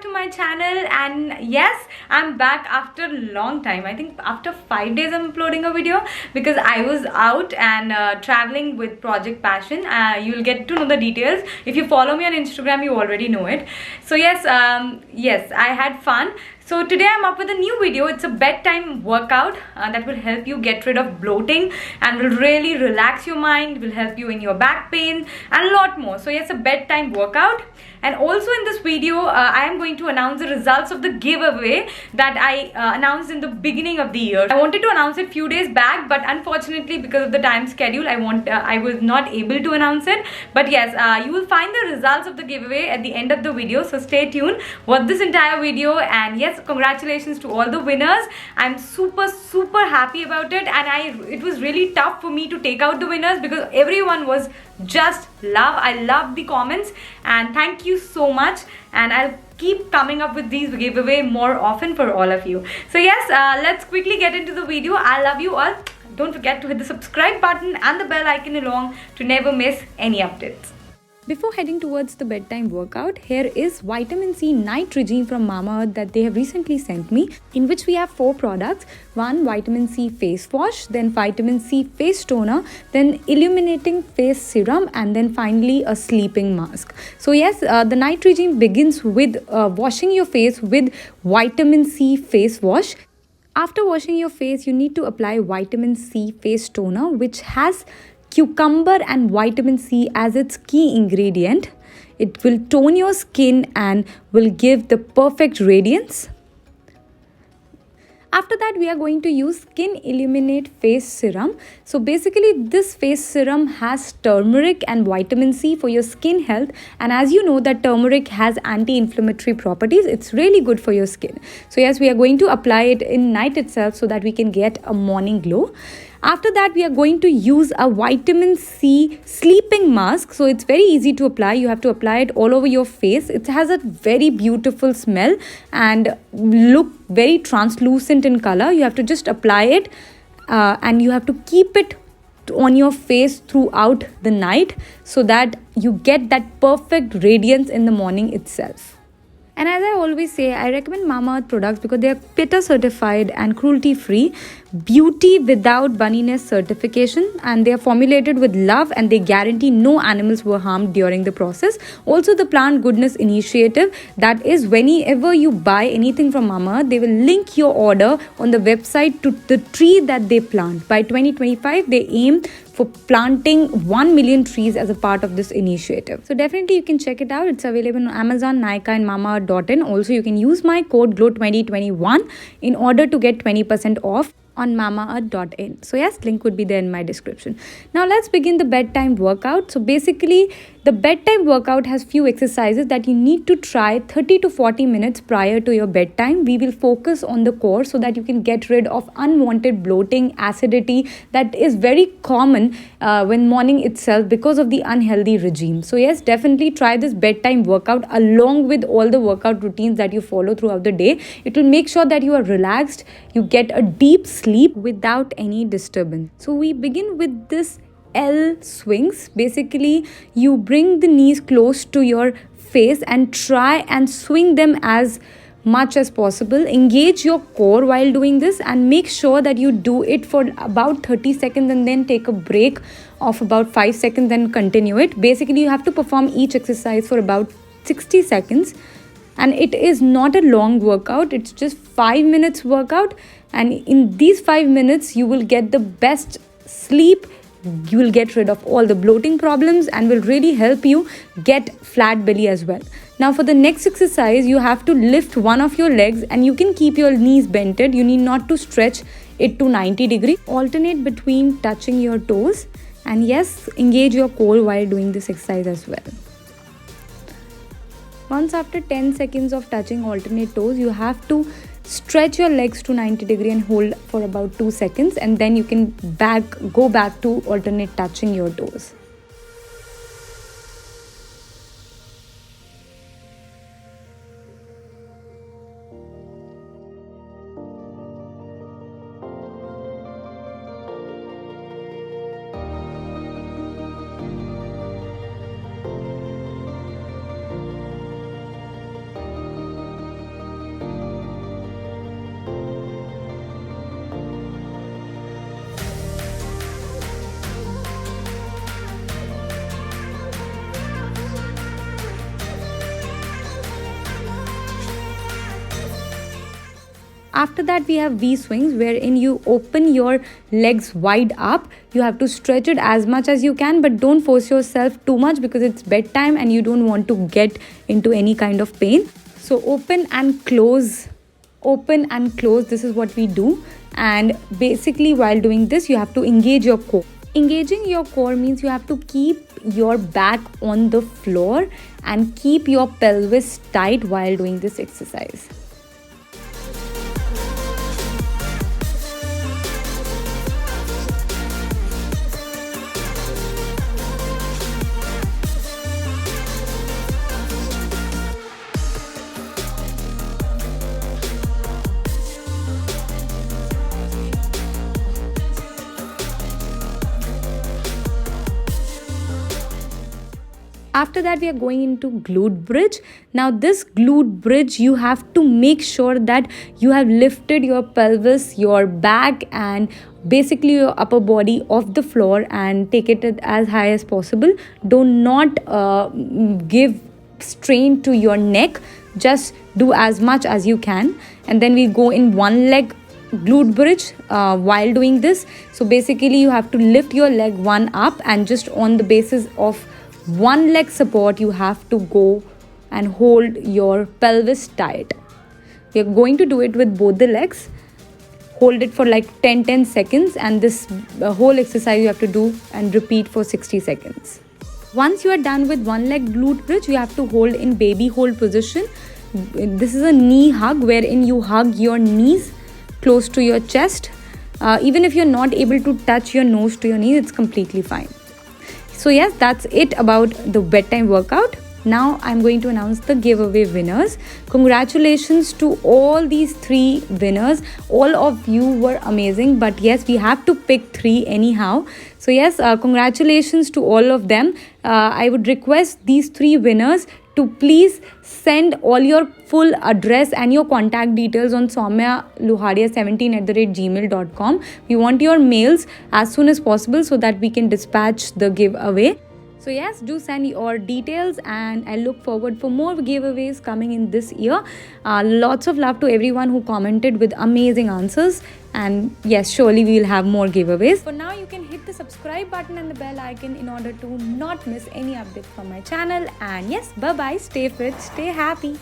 to my channel. And yes, I'm back after a long time. I think after 5 days I'm uploading a video because I was out and traveling with Project Passion. You'll get to know the details. If you follow me on Instagram, you already know it. So yes, I had fun. So today I'm up with a new video. It's a bedtime workout that will help you get rid of bloating and will really relax your mind, will help you in your back pain and a lot more. So yes, a bedtime workout. And also in this video, I am going to announce the results of the giveaway that I announced in the beginning of the year. I wanted to announce it few days back, but unfortunately because of the time schedule, I was not able to announce it. But yes, you will find the results of the giveaway at the end of the video. So stay tuned, watch this entire video, and yes, congratulations to all the winners. I'm super happy about it, and it was really tough for me to take out the winners because everyone was just love. I love the comments and thank you so much, and I'll keep coming up with these giveaway more often for all of you. So yes, let's quickly get into the video. I love you all. Don't forget to hit the subscribe button and the bell icon along to never miss any updates. Before heading towards the bedtime workout, here is Vitamin C Night Regime from Mamaearth that they have recently sent me, in which we have 4 products. One, Vitamin C Face Wash, then Vitamin C Face Toner, then Illuminating Face Serum, and then finally a sleeping mask. So yes, the night regime begins with washing your face with Vitamin C Face Wash. After washing your face, you need to apply Vitamin C Face Toner, which has cucumber and vitamin C as its key ingredient. It will tone your skin and will give the perfect radiance. After that, we are going to use Skin Illuminate Face Serum. So basically, this face serum has turmeric and vitamin C for your skin health. And as you know that turmeric has anti-inflammatory properties, it's really good for your skin. So yes, we are going to apply it in night itself so that we can get a morning glow. After that, we are going to use a vitamin C sleeping mask. So it's very easy to apply. You have to apply it all over your face. It has a very beautiful smell and look very translucent in color. You have to just apply it and you have to keep it on your face throughout the night so that you get that perfect radiance in the morning itself. And as I always say, I recommend Mamaearth products because they are PETA certified and cruelty free, beauty without bunniness certification, and they are formulated with love and they guarantee no animals were harmed during the process. Also the Plant Goodness Initiative, that is whenever you buy anything from Mamaearth, they will link your order on the website to the tree that they plant. By 2025, they aim for planting 1 million trees as a part of this initiative. So definitely you can check it out. It's available on Amazon, Nykaa and Mamaearth.in. Also, you can use my code GLOW2021 in order to get 20% off on Mamaearth.in. So yes, link would be there in my description. Now let's begin the bedtime workout. So basically, the bedtime workout has few exercises that you need to try 30 to 40 minutes prior to your bedtime. We will focus on the core so that you can get rid of unwanted bloating, acidity that is very common when morning itself because of the unhealthy regime. So yes, definitely try this bedtime workout along with all the workout routines that you follow throughout the day. It will make sure that you are relaxed, you get a deep sleep without any disturbance. So we begin with this L swings. Basically, you bring the knees close to your face and try and swing them as much as possible. Engage your core while doing this and make sure that you do it for about 30 seconds and then take a break of about 5 seconds and continue it. Basically, you have to perform each exercise for about 60 seconds. And it is not a long workout. It's just 5 minutes workout. And in these 5 minutes, you will get the best sleep. You will get rid of all the bloating problems and will really help you get flat belly as well. Now for the next exercise, you have to lift one of your legs and you can keep your knees bented. You need not to stretch it to 90 degrees. Alternate between touching your toes, and yes, engage your core while doing this exercise as well. Once after 10 seconds of touching alternate toes, you have to stretch your legs to 90 degrees and hold for about 2 seconds, and then you can go back to alternate touching your toes. After that, we have V swings, wherein you open your legs wide up. You have to stretch it as much as you can, but don't force yourself too much because it's bedtime and you don't want to get into any kind of pain. So open and close, open and close. This is what we do. And basically, while doing this, you have to engage your core. Engaging your core means you have to keep your back on the floor and keep your pelvis tight while doing this exercise. After that, we are going into glute bridge. Now this glute bridge, you have to make sure that you have lifted your pelvis, your back, and basically your upper body off the floor and take it as high as possible. Do not give strain to your neck. Just do as much as you can. And then we go in one leg glute bridge while doing this. So basically you have to lift your leg one up, and just on the basis of one leg support, you have to go and hold your pelvis tight. We are going to do it with both the legs. Hold it for like 10 seconds, and this whole exercise you have to do and repeat for 60 seconds. Once you are done with one leg glute bridge, you have to hold in baby hold position. This is a knee hug, wherein you hug your knees close to your chest. Even if you're not able to touch your nose to your knees, it's completely fine. So yes, that's it about the bedtime workout. Now I'm going to announce the giveaway winners. Congratulations to all these 3 winners. All of you were amazing, but yes, we have to pick 3 anyhow. So yes, congratulations to all of them. I would request these 3 winners to please send all your full address and your contact details on soumyaluharia17@gmail.com. We want your mails as soon as possible so that we can dispatch the giveaway. So yes, do send your details, and I look forward for more giveaways coming in this year. Lots of love to everyone who commented with amazing answers, and yes, surely we will have more giveaways. For now, you can hit the subscribe button and the bell icon in order to not miss any updates from my channel. And yes, bye bye, stay fit, stay happy.